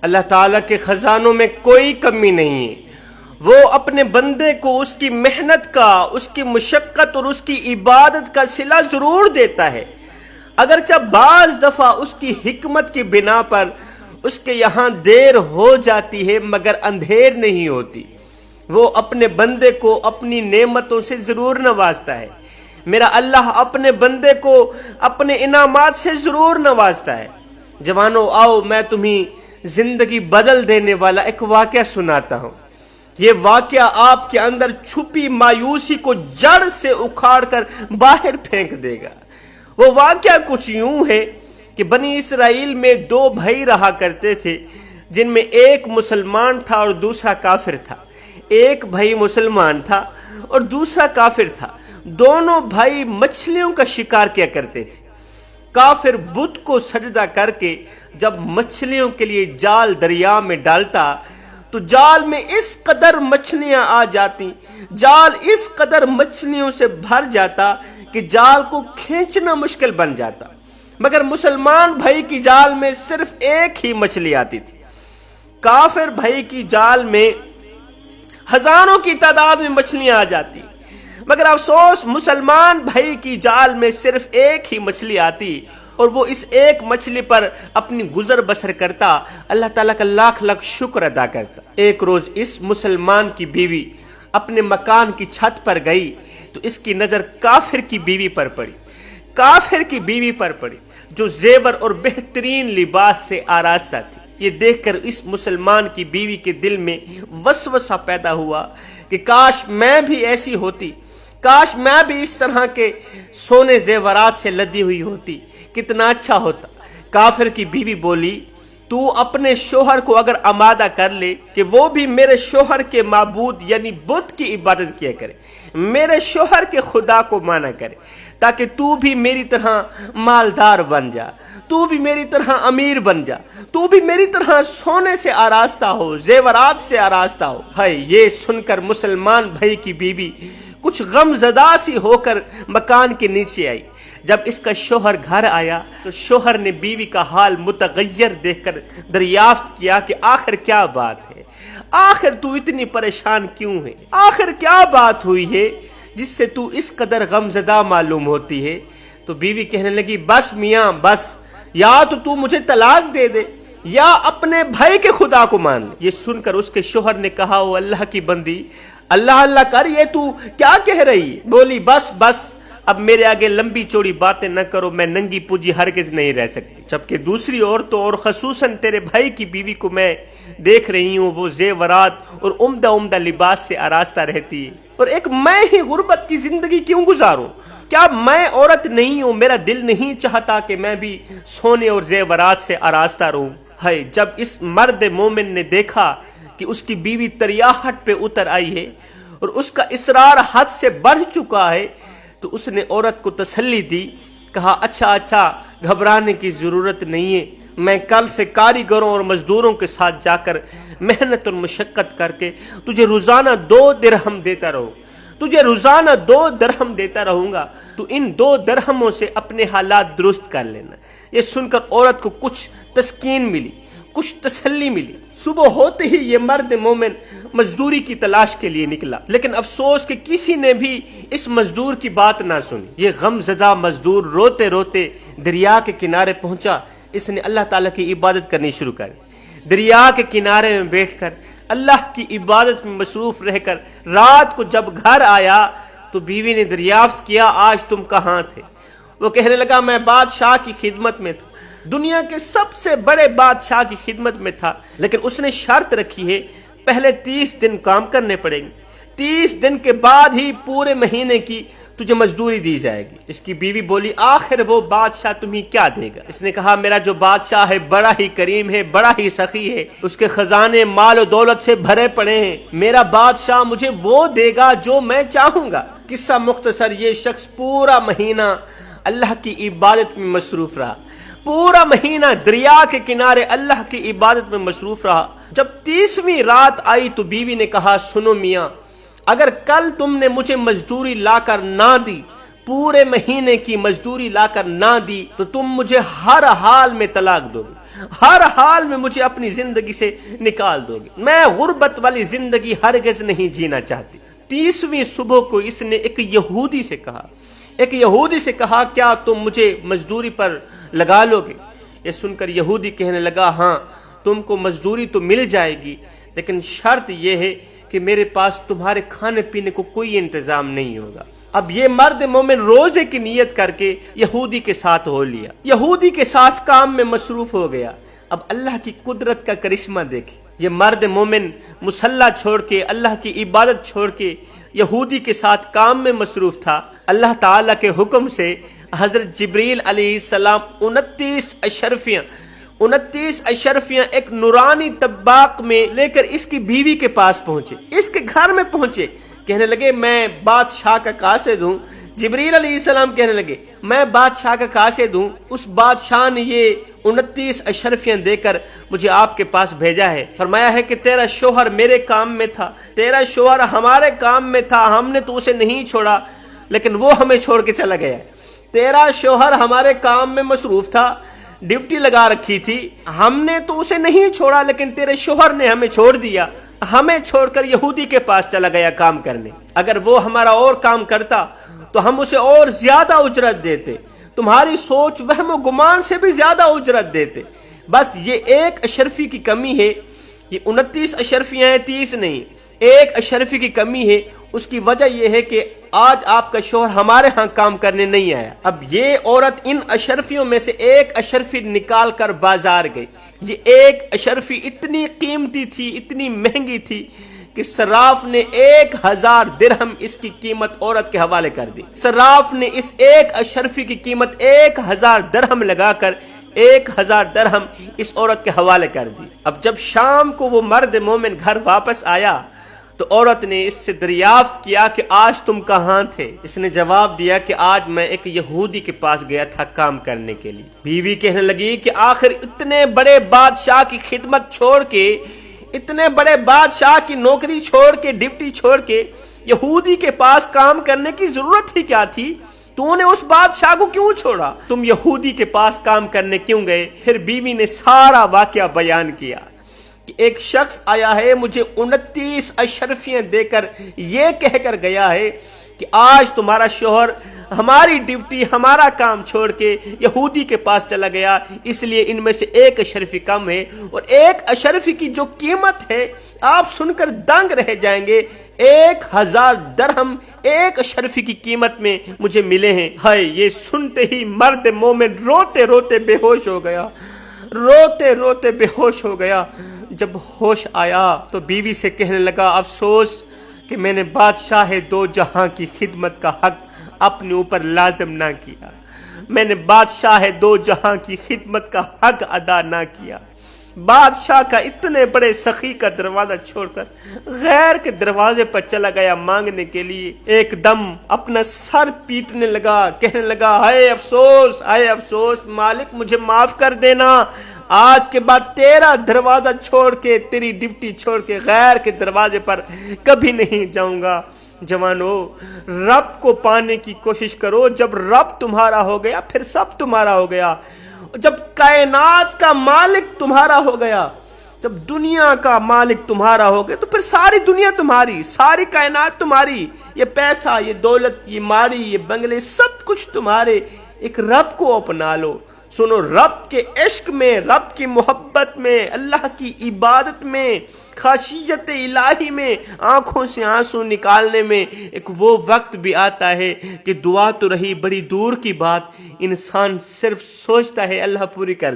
اللہ تعالیٰ کے خزانوں میں کوئی کمی نہیں ہے۔ وہ اپنے بندے کو اس کی محنت کا، اس کی مشقت اور اس کی عبادت کا صلہ ضرور دیتا ہے، اگرچہ بعض دفعہ اس کی حکمت کی بنا پر اس کے یہاں دیر ہو جاتی ہے، مگر اندھیر نہیں ہوتی۔ وہ اپنے بندے کو اپنی نعمتوں سے ضرور نوازتا ہے۔ میرا اللہ اپنے بندے کو اپنے انعامات سے ضرور نوازتا ہے۔ جوانوں، آؤ میں تمہیں زندگی بدل دینے والا ایک واقعہ سناتا ہوں۔ یہ واقعہ آپ کے اندر چھپی مایوسی کو جڑ سے اکھاڑ کر باہر پھینک دے گا۔ وہ واقعہ کچھ یوں ہے کہ بنی اسرائیل میں دو بھائی رہا کرتے تھے، جن میں ایک مسلمان تھا اور دوسرا کافر تھا۔ ایک بھائی مسلمان تھا اور دوسرا کافر تھا۔ دونوں بھائی مچھلیوں کا شکار کیا کرتے تھے۔ کافر بت کو سجدہ کر کے جب مچھلیوں کے لیے جال دریا میں ڈالتا تو جال میں اس قدر مچھلیاں آ جاتی، جال اس قدر مچھلیوں سے بھر جاتا کہ جال کو کھینچنا مشکل بن جاتا، مگر مسلمان بھائی کی جال میں صرف ایک ہی مچھلی آتی تھی۔ کافر بھائی کی جال میں ہزاروں کی تعداد میں مچھلیاں آ جاتی، مگر افسوس مسلمان بھائی کی جال میں صرف ایک ہی مچھلی آتی اور وہ اس ایک مچھلی پر اپنی گزر بسر کرتا، اللہ تعالیٰ کا لاکھ لاکھ شکر ادا کرتا۔ ایک روز اس مسلمان کی بیوی اپنے مکان کی چھت پر گئی تو اس کی نظر کافر کی بیوی پر پڑی، کافر کی بیوی پر پڑی جو زیور اور بہترین لباس سے آراستہ تھی۔ یہ دیکھ کر اس مسلمان کی بیوی کے دل میں وسوسہ پیدا ہوا کہ کاش میں بھی ایسی ہوتی، کاش میں بھی اس طرح کے سونے زیورات سے لدی ہوئی ہوتی، کتنا اچھا ہوتا۔ کافر کی بیوی بولی، تو اپنے شوہر کو اگر آمادہ کر لے کہ وہ بھی میرے شوہر کے معبود یعنی بت کی عبادت کیا کرے، میرے شوہر کے خدا کو مانا کرے، تاکہ تو بھی میری طرح مالدار بن جا، تو بھی میری طرح امیر بن جا، تو بھی میری طرح سونے سے آراستہ ہو، زیورات سے آراستہ ہو۔ ہائے، یہ سن کر مسلمان بھائی کی بیوی کچھ غم زدہ سی ہو کر مکان کے نیچے آئی۔ جب اس کا شوہر گھر آیا تو شوہر نے بیوی کا حال متغیر دیکھ کر دریافت کیا کہ آخر کیا بات ہے، آخر تو اتنی پریشان کیوں ہے، آخر کیا بات ہوئی ہے جس سے تو اس قدر غم زدہ معلوم ہوتی ہے۔ تو بیوی کہنے لگی، بس میاں بس، یا تو مجھے طلاق دے دے یا اپنے بھائی کے خدا کو مان لے۔ یہ سن کر اس کے شوہر نے کہا، او اللہ کی بندی، اللہ اللہ کر، یہ تو کیا کہہ رہی؟ بولی، بس بس، اب میرے آگے لمبی چوڑی باتیں نہ کرو، میں ننگی پوجی ہرگز نہیں رہ سکتی۔ جبکہ دوسری عورتوں اور خصوصاً تیرے بھائی کی بیوی کو میں دیکھ رہی ہوں، وہ زیورات اور عمدہ عمدہ لباس سے آراستہ رہتی ہے، اور ایک میں ہی غربت کی زندگی کیوں گزاروں؟ کیا میں عورت نہیں ہوں؟ میرا دل نہیں چاہتا کہ میں بھی سونے اور زیورات سے آراستہ رہوں۔ ہے جب اس مرد مومن نے دیکھا کہ اس کی بیوی تریاحت پہ اتر آئی ہے اور اس کا اصرار حد سے بڑھ چکا ہے تو اس نے عورت کو تسلی دی، کہا، اچھا گھبرانے کی ضرورت نہیں ہے، میں کل سے کاریگروں اور مزدوروں کے ساتھ جا کر محنت اور مشقت کر کے تجھے روزانہ 2 درہم دیتا رہوں، تجھے روزانہ 2 درہم دیتا رہوں گا، تو ان 2 درہموں سے اپنے حالات درست کر لینا۔ یہ سن کر عورت کو کچھ تسکین ملی، کچھ تسلی ملی۔ صبح ہوتے ہی یہ مرد مومن مزدوری کی تلاش کے لیے نکلا، لیکن افسوس کہ کسی نے بھی اس مزدور کی بات نہ سنی۔ یہ غم زدہ مزدور روتے روتے دریا کے کنارے پہنچا، اس نے اللہ تعالیٰ کی عبادت کرنی شروع کر دی۔ دریا کے کنارے میں بیٹھ کر اللہ کی عبادت میں مصروف رہ کر رات کو جب گھر آیا تو بیوی نے دریافت کیا، آج تم کہاں تھے؟ وہ کہنے لگا، میں بادشاہ کی خدمت میں تھا، دنیا کے سب سے بڑے بادشاہ کی خدمت میں تھا، لیکن اس نے شرط رکھی ہے پہلے 30 دن کام کرنے پڑیں گے، 30 دن کے بعد ہی پورے مہینے کی تجھے مزدوری دی جائے گی۔ اس کی بیوی بولی، آخر وہ بادشاہ تمہیں کیا دے گا؟ اس نے کہا، میرا جو بادشاہ ہے بڑا ہی کریم ہے، بڑا ہی سخی ہے، اس کے خزانے مال و دولت سے بھرے پڑے ہیں، میرا بادشاہ مجھے وہ دے گا جو میں چاہوں گا۔ قصہ مختصر، یہ شخص پورا مہینہ اللہ کی عبادت میں مصروف رہا، پورا مہینہ دریا کے کنارے اللہ کی عبادت میں مصروف رہا۔ جب 30ویں رات آئی تو بیوی نے کہا، سنو میاں، اگر کل تم نے مجھے مزدوری لا کر نہ دی، پورے مہینے کی مزدوری لا کر نہ دی، تو تم مجھے ہر حال میں طلاق دو گی، ہر حال میں مجھے اپنی زندگی سے نکال دو گے، میں غربت والی زندگی ہرگز نہیں جینا چاہتی۔ 30ویں صبح کو اس نے ایک یہودی سے کہا کیا تم مجھے مزدوری پر لگا لو گے؟ یہ سن کر یہودی کہنے لگا ہاں تم کو مزدوری تو مل جائے گی، لیکن شرط یہ ہے کہ میرے پاس تمہارے کھانے پینے کو کوئی انتظام نہیں ہوگا۔ اب یہ مرد مومن روزے کی نیت کر کے یہودی کے ساتھ ہو لیا، یہودی کے ساتھ کام میں مصروف ہو گیا۔ اب اللہ کی قدرت کا کرشمہ دیکھیں، یہ مرد مومن مصلی چھوڑ کے، اللہ کی عبادت چھوڑ کے یہودی کے ساتھ کام میں مصروف تھا۔ اللہ تعالیٰ کے حکم سے حضرت جبریل علیہ السلام 29 اشرفیاں ایک نورانی طباق میں لے کر اس کی بیوی کے پاس پہنچے، اس کے گھر میں پہنچے، کہنے لگے میں بادشاہ کا قاصد ہوں۔ جبریل علیہ السلام کہنے لگے میں بادشاہ کا قاصد ہوں، اس بادشاہ نے یہ 29 اشرفیاں دے کر مجھے آپ کے پاس بھیجا ہے، فرمایا ہے کہ تیرا شوہر میرے کام میں تھا، تیرا شوہر ہمارے کام میں تھا، ہم نے تو اسے نہیں چھوڑا لیکن وہ ہمیں چھوڑ کے چلا گیا۔ تیرا شوہر ہمارے کام میں مصروف تھا، ڈیوٹی لگا رکھی تھی، ہم نے تو اسے نہیں چھوڑا لیکن تیرے شوہر نے ہمیں چھوڑ دیا، ہمیں چھوڑ کر یہودی کے پاس چلا گیا کام کرنے۔ اگر وہ ہمارا اور کام کرتا تو ہم اسے اور زیادہ اجرت دیتے، تمہاری سوچ وہم و گمان سے بھی زیادہ اجرت دیتے۔ بس یہ ایک اشرفی کی کمی ہے، یہ 29 اشرفیاں ہیں، 30 نہیں، ایک اشرفی کی کمی ہے۔ اس کی وجہ یہ ہے کہ آج آپ کا شوہر ہمارے ہاں کام کرنے نہیں آیا۔ اب یہ عورت ان اشرفیوں میں سے ایک اشرفی نکال کر بازار گئی۔ یہ ایک اشرفی اتنی قیمتی تھی، اتنی مہنگی تھی کہ صراف نے 1000 درہم اس کی قیمت عورت کے حوالے کر دی۔ صراف نے اس ایک اشرفی کی قیمت 1000 درہم لگا کر 1000 درہم اس عورت کے حوالے کر دی۔ اب جب شام کو وہ مرد مومن گھر واپس آیا تو عورت نے اس سے دریافت کیا کہ آج تم کہاں تھے؟ اس نے جواب دیا کہ آج میں ایک یہودی کے پاس گیا تھا کام کرنے کے لیے۔ بیوی کہنے لگی کہ آخر اتنے بڑے بادشاہ کی خدمت چھوڑ کے، اتنے بڑے بادشاہ کی نوکری چھوڑ کے، ڈیوٹی چھوڑ کے یہودی کے پاس کام کرنے کی ضرورت ہی کیا تھی؟ تو نے اس بادشاہ کو کیوں چھوڑا؟ تم یہودی کے پاس کام کرنے کیوں گئے؟ پھر بیوی نے سارا واقعہ بیان کیا کہ ایک شخص آیا ہے، مجھے 29 اشرفیاں دے کر یہ کہہ کر گیا ہے کہ آج تمہارا شوہر ہماری ڈیوٹی، ہمارا کام چھوڑ کے یہودی کے پاس چلا گیا، اس لیے ان میں سے ایک اشرفی کم ہے، اور ایک اشرفی کی جو قیمت ہے آپ سن کر دنگ رہ جائیں گے، 1000 درہم ایک اشرفی کی قیمت میں مجھے ملے ہیں۔ ہائے، یہ سنتے ہی مرد مومن روتے روتے بے ہوش ہو گیا، روتے روتے بے ہوش ہو گیا۔ جب ہوش آیا تو بیوی سے کہنے لگا افسوس کہ میں نے بادشاہ دو جہاں کی خدمت کا حق اپنے اوپر لازم نہ کیا، میں نے بادشاہ دو جہاں کی خدمت کا حق ادا نہ کیا۔ بادشاہ کا اتنے بڑے سخی کا دروازہ چھوڑ کر غیر کے دروازے پر چلا گیا مانگنے کے لیے، ایک دم اپنا سر پیٹنے لگا، کہنے لگا ہائے افسوس، ہائے افسوس، مالک مجھے معاف کر دینا، آج کے بعد تیرا دروازہ چھوڑ کے، تیری ڈیوٹی چھوڑ کے غیر کے دروازے پر کبھی نہیں جاؤں گا۔ جوانو، رب کو پانے کی کوشش کرو، جب رب تمہارا ہو گیا پھر سب تمہارا ہو گیا، جب کائنات کا مالک تمہارا ہو گیا، جب دنیا کا مالک تمہارا ہو گیا تو پھر ساری دنیا تمہاری، ساری کائنات تمہاری، یہ پیسہ، یہ دولت، یہ ماڑی، یہ بنگلے، سب کچھ تمہارے۔ ایک رب کو اپنا لو، سنو، رب کے عشق میں، رب کی محبت میں، اللہ کی عبادت میں، خشیت الہی میں، آنکھوں سے آنسو نکالنے میں ایک وہ وقت بھی آتا ہے کہ دعا تو رہی بڑی دور کی بات، انسان صرف سوچتا ہے اللہ پوری کر